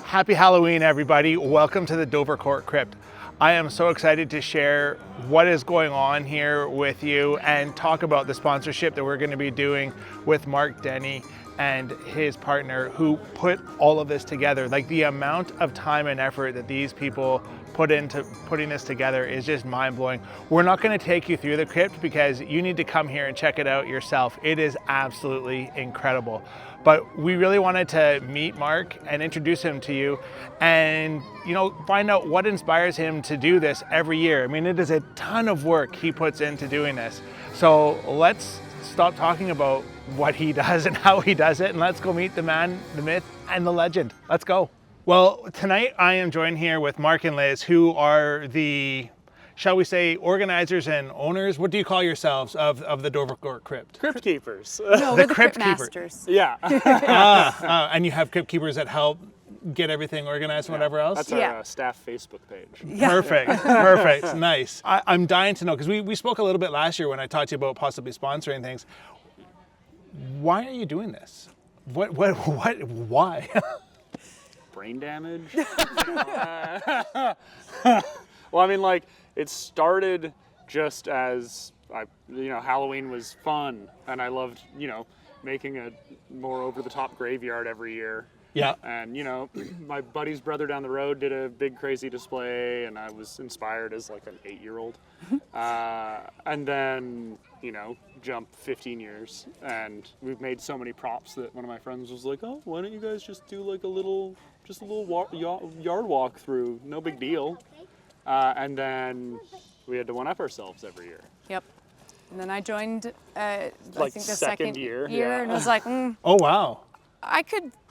Happy Halloween, everybody. Welcome to the Dovercourt Crypt. I am so excited to share what is going on here with you and talk about the sponsorship that we're going to be doing with Mark Denny and his partner who put all of this together. Like, the amount of time and effort that these people put into putting this together is just mind-blowing. We're not going to take you through the crypt because you need to come here and check it out yourself. It is absolutely incredible. But we really wanted to meet Mark and introduce him to you and, find out what inspires him to do this every year. I mean, it is a ton of work he puts into doing this. So let's stop talking about what he does and how he does it, and let's go meet the man, the myth, and the legend. Let's go. Well, tonight I am joined here with Mark and Liz, who are the, shall we say, organizers and owners. What do you call yourselves of the Dovercourt Crypt? Crypt keepers. No, we're the crypt masters. Yeah. And you have crypt keepers that help get everything organized and whatever else? That's our staff Facebook page. Yeah. Perfect, nice. I'm dying to know, because we spoke a little bit last year when I talked to you about possibly sponsoring things. Why are you doing this? Why? Brain damage? Well, I mean, it started just as, Halloween was fun, and I loved, making a more over-the-top graveyard every year. Yeah. And, my buddy's brother down the road did a big crazy display, and I was inspired as an 8-year-old. And then, jump 15 years, and we've made so many props that one of my friends was like, oh, why don't you guys just do a little yard walk through, no big deal. And then we had to one-up ourselves every year. Yep. And then I joined, I think the second year, yeah. And I was like, oh, wow.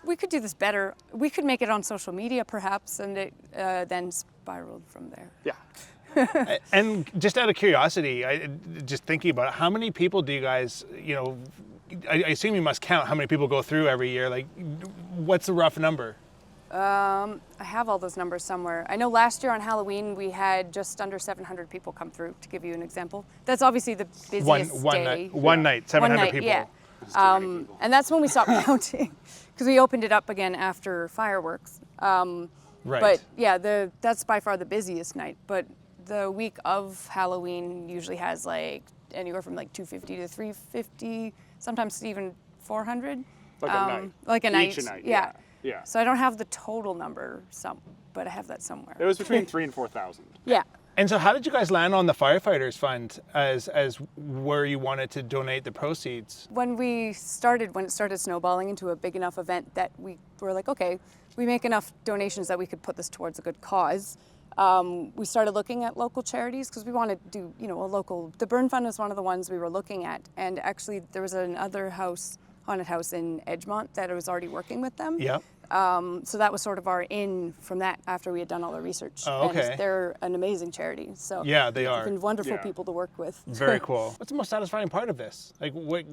we could do this better. We could make it on social media, perhaps, and it then spiraled from there. Yeah. And just out of curiosity, just thinking about it, how many people do you guys, I assume you must count how many people go through every year. What's the rough number? I have all those numbers somewhere. I know last year on Halloween we had just under 700 people come through, to give you an example. That's obviously the busiest day. One night, 700 people. Yeah. And that's when we stopped counting, because we opened it up again after fireworks. Right. But yeah, that's by far the busiest night. But the week of Halloween usually has anywhere from 250 to 350, sometimes even 400. Like a night. Like a night. Each a night. Yeah. Yeah. So I don't have the total number, but I have that somewhere. It was between 3,000 and 4,000. Yeah. And so how did you guys land on the firefighters fund as where you wanted to donate the proceeds? When it started snowballing into a big enough event that we were like, okay, we make enough donations that we could put this towards a good cause. We started looking at local charities because we wanted to do, the Burn Fund was one of the ones we were looking at. And actually there was another haunted house in Edgemont that I was already working with them. Yeah. So that was sort of our in from that after we had done all the research. Oh, okay. And they're an amazing charity. So yeah, they are. They've been wonderful people to work with. Very cool. What's the most satisfying part of this? What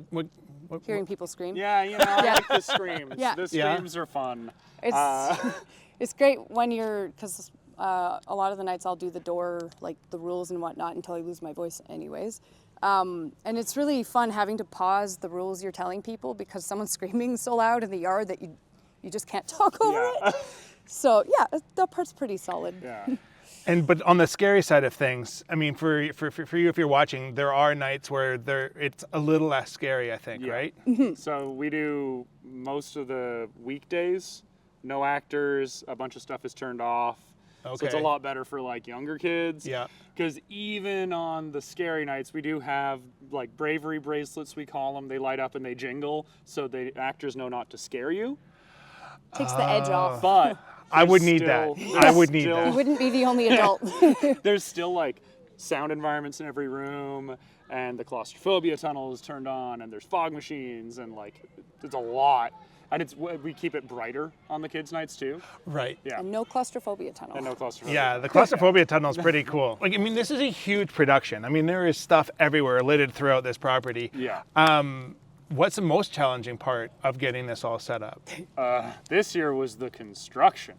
Hearing people scream. Yeah, I like the screams. Yeah. The screams are fun. It's great when because a lot of the nights I'll do the door, the rules and whatnot, until I lose my voice anyways. And it's really fun having to pause the rules you're telling people because someone's screaming so loud in the yard that you just can't talk over it. So yeah, that part's pretty solid. Yeah. But on the scary side of things, I mean, for you, if you're watching, there are nights where it's a little less scary, I think, right? So we do most of the weekdays, no actors, a bunch of stuff is turned off. Okay. So it's a lot better for younger kids. Yeah. Because even on the scary nights, we do have bravery bracelets, we call them. They light up and they jingle, so the actors know not to scare you. Takes the edge off. But I would need that. I would need that. You wouldn't be the only adult. There's still sound environments in every room, and the claustrophobia tunnel is turned on, and there's fog machines, and it's a lot. And we keep it brighter on the kids' nights too. Right. Yeah. And no claustrophobia tunnel. And no claustrophobia. Yeah, the claustrophobia tunnel is pretty cool. This is a huge production. I mean, there is stuff everywhere littered throughout this property. Yeah. What's the most challenging part of getting this all set up? This year was the construction.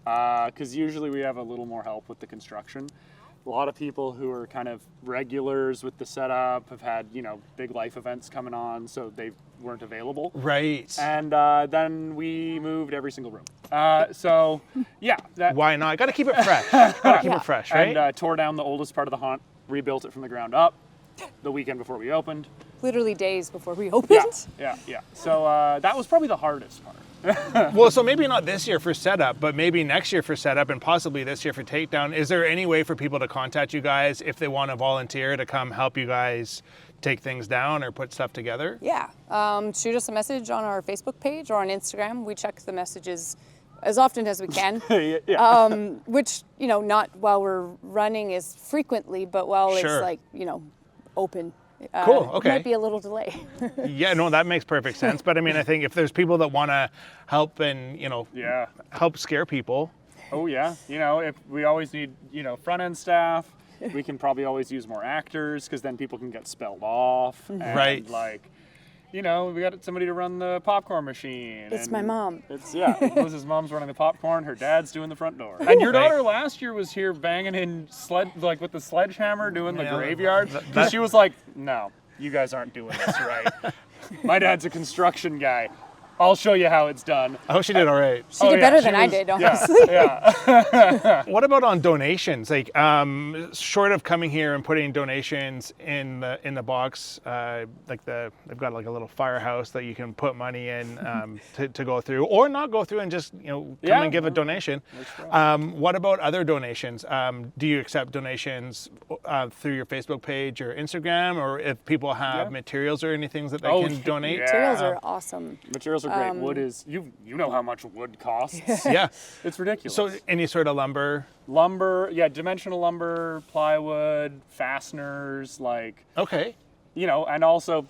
Because usually we have a little more help with the construction. A lot of people who are kind of regulars with the setup have had, big life events coming on, so they've weren't available. Right. And then we moved every single room. So yeah, Why not? Got to keep it fresh. Got to keep it fresh, right? And tore down the oldest part of the haunt, rebuilt it from the ground up the weekend before we opened. Literally days before we opened. Yeah. So that was probably the hardest part. Well, so maybe not this year for setup, but maybe next year for setup and possibly this year for takedown. Is there any way for people to contact you guys if they want to volunteer to come help you guys take things down or put stuff together? Yeah. Shoot us a message on our Facebook page or on Instagram. We check the messages as often as we can. Which, not while we're running as frequently, but while Sure. it's like, open. Cool, okay. Might be a little delay. Yeah, no, that makes perfect sense. But I mean, I think if there's people that want to help and, help scare people. Oh yeah. If we always need, front end staff, we can probably always use more actors because then people can get spelled off. And Right. we got somebody to run the popcorn machine. It's and my mom. Liz's mom's running the popcorn, her dad's doing the front door. And your daughter last year was here banging in with the sledgehammer doing the graveyard. Because she was like, no, you guys aren't doing this right. My dad's a construction guy. I'll show you how it's done. I hope she did all right. She did better than I did, honestly. Yeah. What about on donations? Like, short of coming here and putting donations in the box, they've got like a little firehouse that you can put money in to go through, or not go through and just come and give a donation. What about other donations? Do you accept donations through your Facebook page or Instagram, or if people have materials or anything that they can donate? Materials are awesome. Materials are great. Wood is you know how much wood costs. Yeah. It's ridiculous. So any sort of lumber? Lumber, dimensional lumber, plywood, fasteners, Okay. and also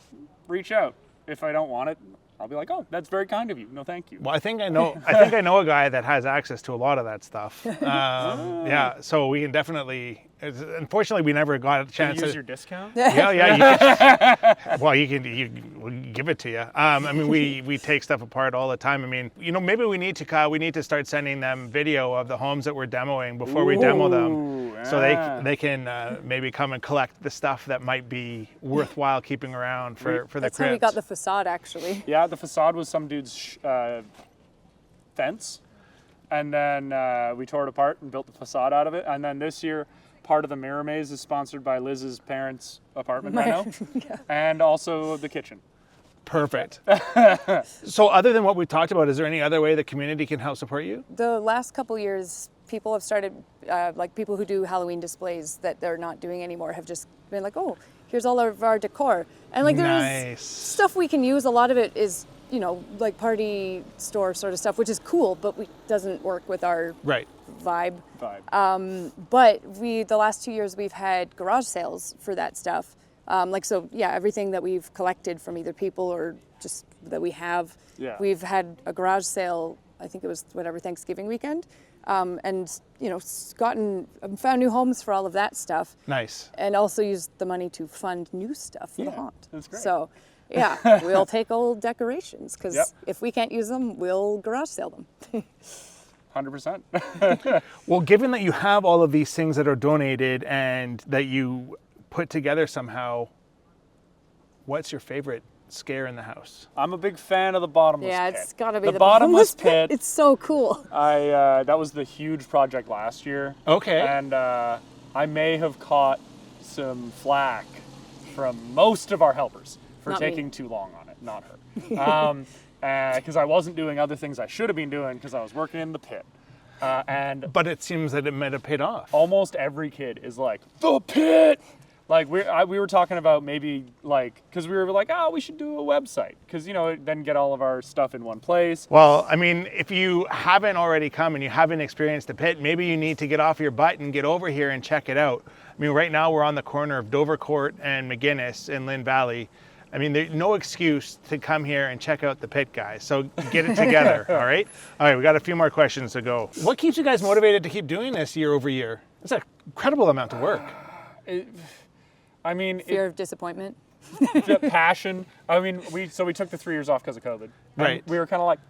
reach out. If I don't want it, I'll be like, oh, that's very kind of you. No, thank you. Well, I think I know a guy that has access to a lot of that stuff. Yeah, so we can definitely. Unfortunately, we never got a chance Can you use to your discount? Well, we'll give it to you. I mean, we take stuff apart all the time. I mean, maybe we need to start sending them video of the homes that we're demoing before we demo them, so they can maybe come and collect the stuff that might be worthwhile keeping around for the That's crypt. how we got the facade, actually. Yeah, the facade was some dude's fence, and then we tore it apart and built the facade out of it. And then this year, part of the mirror maze is sponsored by Liz's parents' apartment reno, and also the kitchen. Perfect. So other than what we talked about, is there any other way the community can help support you? The last couple years, people have started, people who do Halloween displays that they're not doing anymore have just been like, oh, here's all of our decor. And there's stuff we can use. A lot of it is, like party store sort of stuff, which is cool, but doesn't work with our vibe. But the last 2 years we've had garage sales for that stuff. Everything that we've collected from either people or just that we have, we've had a garage sale. I think it was Thanksgiving weekend, and found new homes for all of that stuff. Nice. And also used the money to fund new stuff for the haunt. That's great. So, we'll take old decorations because if we can't use them, we'll garage sale them. 100%. Well, given that you have all of these things that are donated and that you put together somehow, what's your favorite scare in the house? I'm a big fan of the bottomless pit. Yeah, it's got to be the bottomless pit. It's so cool. That was the huge project last year. Okay. And I may have caught some flack from most of our helpers for Not taking me. too long on it, not her. Because I wasn't doing other things I should have been doing because I was working in the pit. But it seems that it might have paid off. Almost every kid is like, the pit! Like, we were talking about maybe, because we were like, oh, we should do a website. Because, then get all of our stuff in one place. Well, I mean, if you haven't already come and you haven't experienced the pit, maybe you need to get off your butt and get over here and check it out. I mean, right now we're on the corner of Dovercourt and McGuinness in Lynn Valley. I mean, there's no excuse to come here and check out the pit, guys. So get it together, all right? All right, we got a few more questions to go. What keeps you guys motivated to keep doing this year over year? It's an incredible amount of work. Fear of disappointment. Passion. I mean, we took the 3 years off because of COVID. Right. We were kind of like,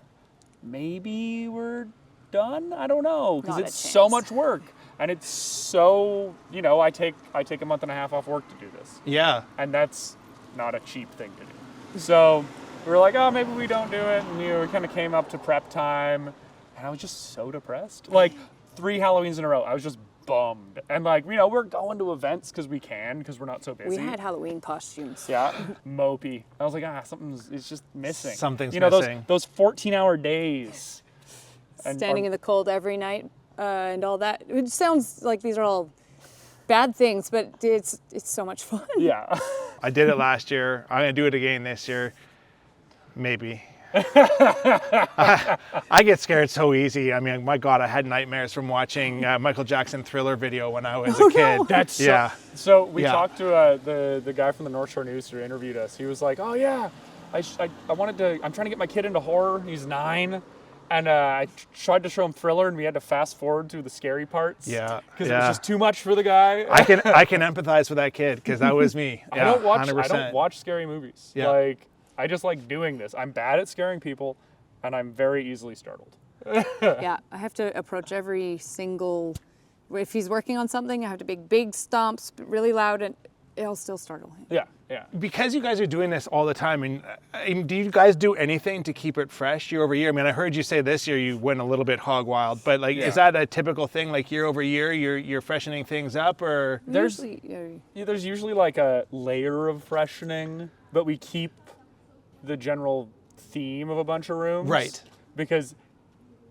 maybe we're done? I don't know, because Not a it's so chance. much work. And it's so, I take a month and a half off work to do this. Yeah. And that's not a cheap thing to do. So we were like, oh, maybe we don't do it. And we kind of came up to prep time, and I was just so depressed. Like 3 Halloweens in a row, I was just bummed. And like, we're going to events because we're not so busy. We had Halloween costumes. Yeah, mopey. I was like, it's just missing. Something's missing. Those 14-hour days. Standing in the cold every night and all that. It sounds like these are all bad things, but it's so much fun. Yeah. I did it last year. I'm going to do it again this year. Maybe. I get scared so easy. I mean, my God, I had nightmares from watching Michael Jackson Thriller video when I was a kid. No. That's yeah. So we talked to the guy from the North Shore News who interviewed us. He was like, oh yeah, I'm trying to get my kid into horror. He's 9. And I tried to show him Thriller, and we had to fast forward through the scary parts. Yeah, because it was just too much for the guy. I can empathize with that kid because that was me. Yeah, I don't watch scary movies. Yeah. Like I just like doing this. I'm bad at scaring people, and I'm very easily startled. Yeah, I have to approach every single. If he's working on something, I have to make big stomps, really loud, and it'll still startle him. Yeah. Because you guys are doing this all the time, and do you guys do anything to keep it fresh year over year? I mean, I heard you say this year you went a little bit hog wild, but is that a typical thing? Like year over year, you're freshening things up, or there's usually like a layer of freshening, but we keep the general theme of a bunch of rooms, right? Because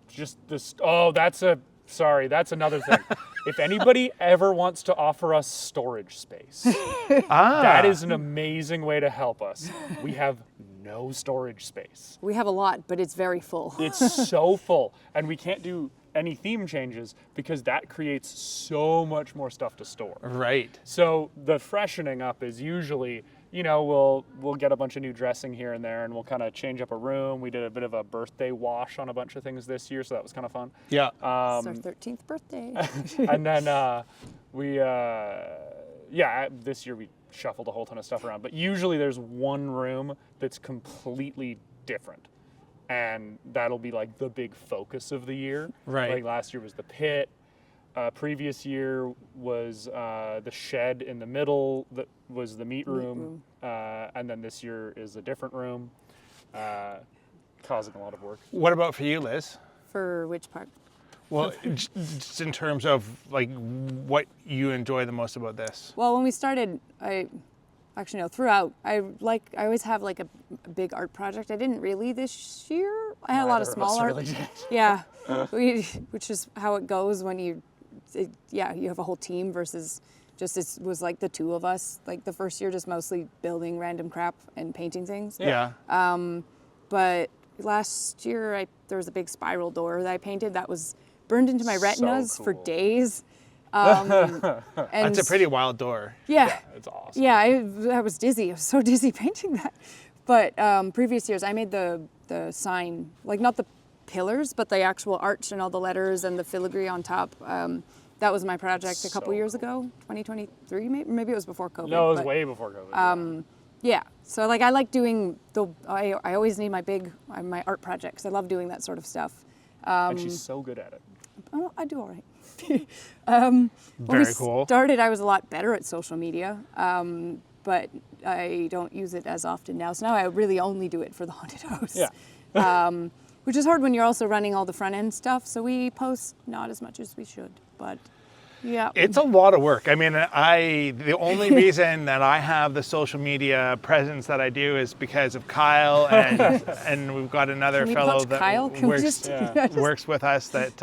just this. Oh, that's another thing. If anybody ever wants to offer us storage space, that is an amazing way to help us. We have no storage space. We have a lot, but it's very full. It's so full. And we can't do any theme changes because that creates so much more stuff to store. Right. So the freshening up is usually, we'll get a bunch of new dressing here and there, and we'll kind of change up a room. We did a bit of a birthday wash on a bunch of things this year, so that was kind of fun. Yeah. It's our 13th birthday. And then this year we shuffled a whole ton of stuff around. But usually there's one room that's completely different, and that'll be like the big focus of the year. Right. Like last year was the pit. Previous year was the shed in the middle that was the meat room. And then this year is a different room, causing a lot of work. What about for you, Liz? For which part? Well, just in terms of like what you enjoy the most about this. Well, when we started, throughout, I always have like a big art project. I didn't really this year. I had a lot of small art. Really did. Yeah, which is how it goes when you have a whole team versus just it was like the two of us. Like the first year, just mostly building random crap and painting things. Yeah. But last year, there was a big spiral door that I painted that was burned into my retinas for days. And That's a pretty wild door. Yeah, it's awesome. Yeah, I was dizzy. I was so dizzy painting that. But previous years, I made the sign, like not the pillars, but the actual arch and all the letters and the filigree on top. That was my project a couple years ago, 2023, maybe it was before COVID. No, it was way before COVID. Yeah, so like I like doing I always need my art projects. I love doing that sort of stuff. And she's so good at it. Oh, I do all right. When we cool. started, I was a lot better at social media, but I don't use it as often now. So now I really only do it for the haunted house. Yeah. Which is hard when you're also running all the front end stuff. So we post not as much as we should, but yeah. It's a lot of work. I mean, the only reason that I have the social media presence that I do is because of Kyle, and we've got another fellow that Kyle? works with us. That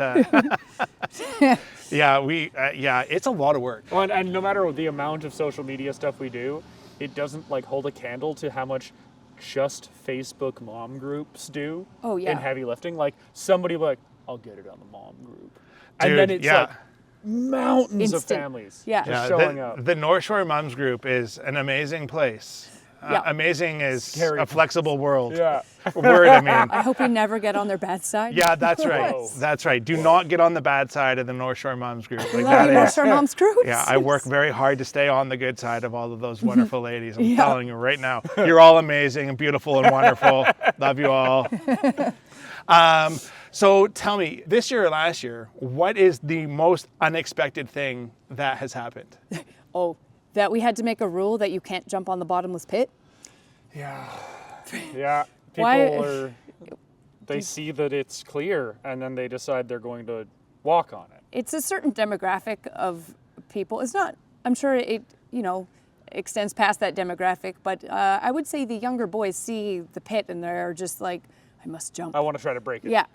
it's a lot of work. Well, and no matter the amount of social media stuff we do, it doesn't like hold a candle to how much just Facebook mom groups do. Oh yeah. In heavy lifting, like somebody will be like, I'll get it on the mom group, Dude, and then it's yeah. like mountains of Instant. families Yeah. showing up. The North Shore Moms Group is an amazing place. Yeah. Amazing is Scary. a flexible world. Yeah. Word, I mean. I hope we never get on their bad side. Yeah, that's right. Whoa. That's right. Do not get on the bad side of the North Shore Moms Group. We Like love you, that North is. Shore Moms groups. Yeah, I work very hard to stay on the good side of all of those wonderful ladies. I'm Yeah. telling you right now. You're all amazing and beautiful and wonderful. Love you all. So tell me, this year or last year, what is the most unexpected thing that has happened? Oh, that we had to make a rule that you can't jump on the bottomless pit. Yeah. Why- they see that it's clear and then they decide they're going to walk on it. It's a certain demographic of people. It's not, I'm sure it, extends past that demographic, but I would say the younger boys see the pit and they're just like, I must jump. I want to try to break it. Yeah.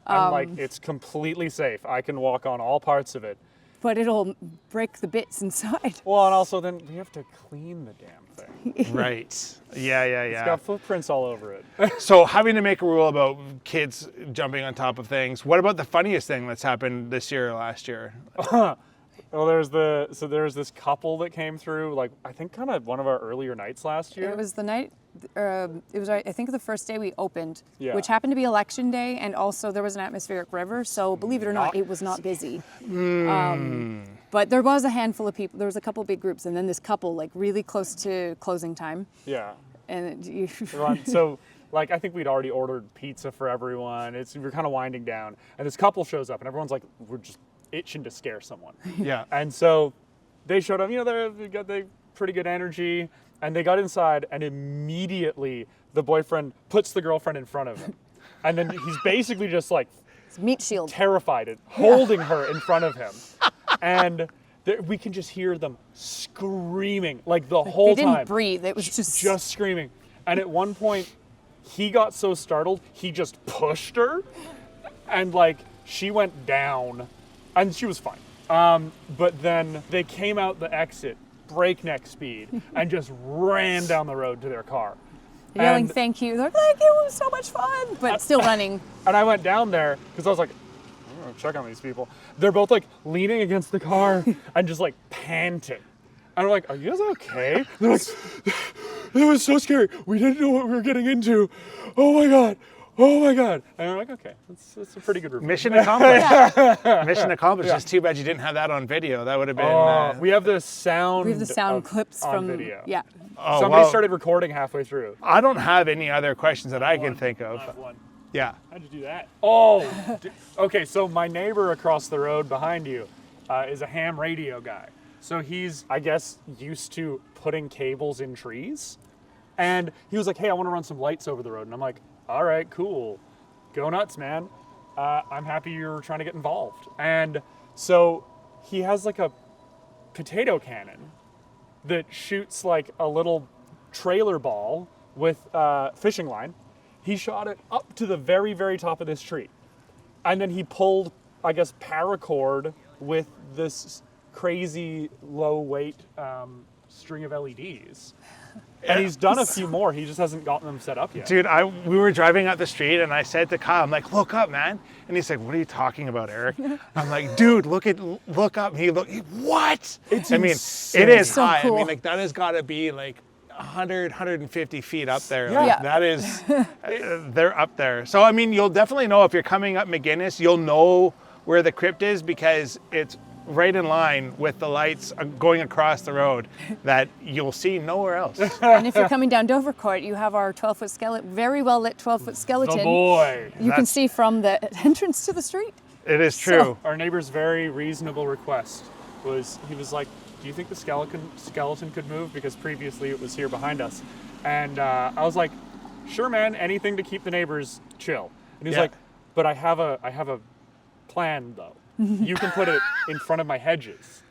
I'm like, it's completely safe. I can walk on all parts of it. But it'll break the bits inside. Well, and also then we have to clean the damn thing. Right. Yeah. It's got footprints all over it. So having to make a rule about kids jumping on top of things. What about the funniest thing that's happened this year or last year? Well, there's this couple that came through, like, I think kind of one of our earlier nights last year. It was the night, it was, I think, the first day we opened, Yeah. which happened to be election day, and also there was an atmospheric river, so believe it or not, it was not busy. But there was a handful of people, there was a couple big groups, and then this couple, like, really close to closing time. Yeah. And So, like, I think we'd already ordered pizza for everyone. We're kind of winding down, and this couple shows up, and everyone's like, we're just itching to scare someone. Yeah. And so they showed up, they've got the pretty good energy, and they got inside, and immediately the boyfriend puts the girlfriend in front of him. And then he's basically just like it's meat shield. terrified and holding her in front of him. And we can just hear them screaming like the whole They time. didn't breathe. It was Just screaming. And at one point, he got so startled, he just pushed her, and like she went down, and she was fine. But then they came out the exit, breakneck speed, and just ran down the road to their car. yelling And- thank you. They're like, thank you, it was so much fun, but still running. And I went down there because I was like, I'm gonna check on these people. They're both like leaning against the car and just like panting. And I'm like, are you guys okay? They're like, that was so scary. We didn't know what we were getting into. Oh my God. Oh my God. And I'm like, okay, that's a pretty good review. Mission accomplished. Mission accomplished. It's too bad you didn't have that on video. That would have been. We have the sound. We have the sound clips on from video. Yeah. Oh, Somebody well, started recording halfway through. I don't have any other questions that I can think of. One. Yeah. How'd you do that? Oh, okay. So my neighbor across the road behind you is a ham radio guy. So he's, I guess, used to putting cables in trees. And he was like, hey, I want to run some lights over the road. And I'm like, all right, cool. Go nuts, man. I'm happy you're trying to get involved. And so he has like a potato cannon that shoots like a little trailer ball with fishing line. He shot it up to the very, very top of this tree. And then he pulled, I guess, paracord with this crazy low weight string of LEDs. And he's done a few more. He just hasn't gotten them set up yet. Dude, we were driving up the street and I said to Kyle, I'm like, look up, man. And he's like, what are you talking about, Eric? I'm like, dude, look up. And what? It's I mean, insane. it is So high. cool. I mean, like that has got to be like 100, 150 feet up there. Yeah. Like, Yeah. that is, they're up there. So, I mean, you'll definitely know if you're coming up McGinnis, you'll know where the crypt is because it's right in line with the lights going across the road that you'll see nowhere else. And if you're coming down Dovercourt, you have our 12-foot skeleton, very well lit 12-foot skeleton. The boy. You can see from the entrance to the street. It is true. Our neighbor's very reasonable request was, he was like, do you think the skeleton could move? Because previously it was here behind us. And I was like, sure, man, anything to keep the neighbors chill. And he's Yeah. like, but I have a plan though. You can put it in front of my hedges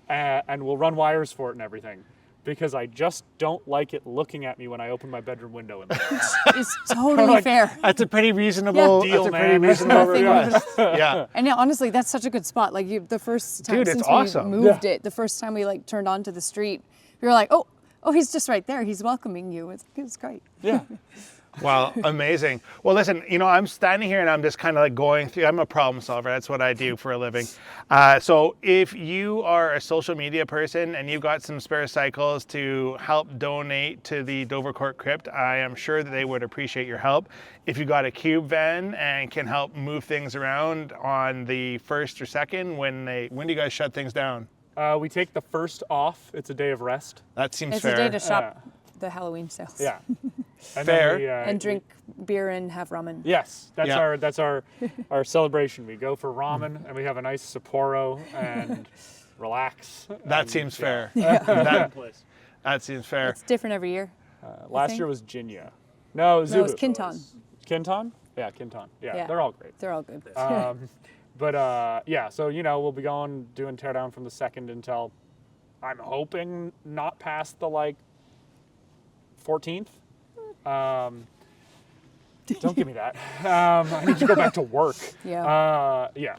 and we'll run wires for it and everything. Because I just don't like it looking at me when I open my bedroom window in the morning. It's totally fair. That's a pretty reasonable, Yeah. Deal, that's a pretty man. reasonable Nothing wrong with request. Yeah. And yeah, honestly, that's such a good spot. Like the first time Dude, it's since awesome. we moved it, the first time we like turned onto the street, we were like, oh, he's just right there. He's welcoming you. It's great. Yeah. Wow, amazing. Well, listen, I'm standing here and I'm just kind of like going through, I'm a problem solver. That's what I do for a living. So if you are a social media person and you've got some spare cycles to help donate to the Dovercourt Crypt, I am sure that they would appreciate your help. If you got a cube van and can help move things around on the 1st or 2nd, when do you guys shut things down? We take the 1st off. It's a day of rest. That seems It's fair. a day to shop the Halloween sales. Yeah. And Fair. then And drink beer and have ramen. Yes, that's Yeah. our celebration. We go for ramen and we have a nice Sapporo and relax. That And, seems yeah. fair. Place. That seems fair. It's different every year. Last think. year was Ginya. No, Zubu. No, it's Kinton. Kinton? Yeah, Kinton. Yeah, Yeah. they're all great. They're all good. But yeah, so we'll be doing teardown from the 2nd until I'm hoping not past the 14th. Don't give me that. I need to go back to work. Yeah. Yeah.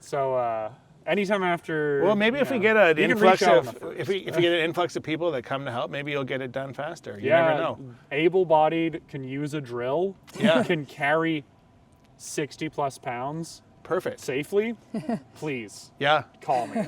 So anytime after. Well, maybe if we get an influx if we get an influx of people that come to help, maybe you'll get it done faster. You never know. Able-bodied, can use a drill. Yeah. Can carry 60 plus pounds Perfect. safely. Please Yeah. call me.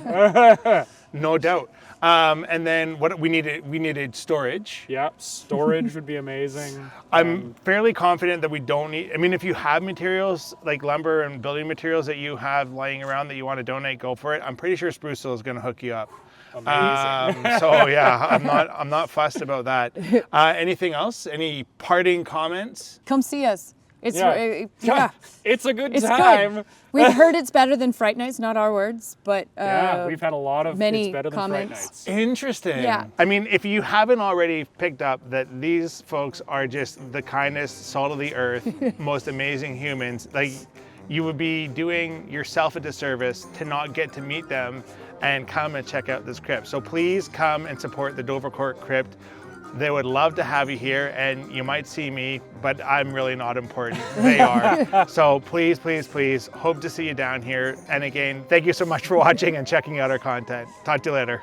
No doubt. And then what we needed storage. Yeah, storage would be amazing. I'm fairly confident that we don't need, I mean, if you have materials like lumber and building materials that you have lying around that you want to donate, go for it. I'm pretty sure Sprucehill is going to hook you up. Amazing. So yeah, I'm not fussed about that. Anything else? Any parting comments? Come see us. It's Yeah. yeah. It's a good It's time. good. We've heard it's better than Fright Nights, not our words, but Yeah, we've had a lot of many it's better than Fright comments. Nights. Interesting. Yeah. I mean, if you haven't already picked up that these folks are just the kindest, salt of the earth, most amazing humans, like you would be doing yourself a disservice to not get to meet them and come and check out this crypt. So please come and support the Dovercourt Crypt. They would love to have you here, and you might see me, but I'm really not important. They are. So please, please, please, hope to see you down here. And again, thank you so much for watching and checking out our content. Talk to you later.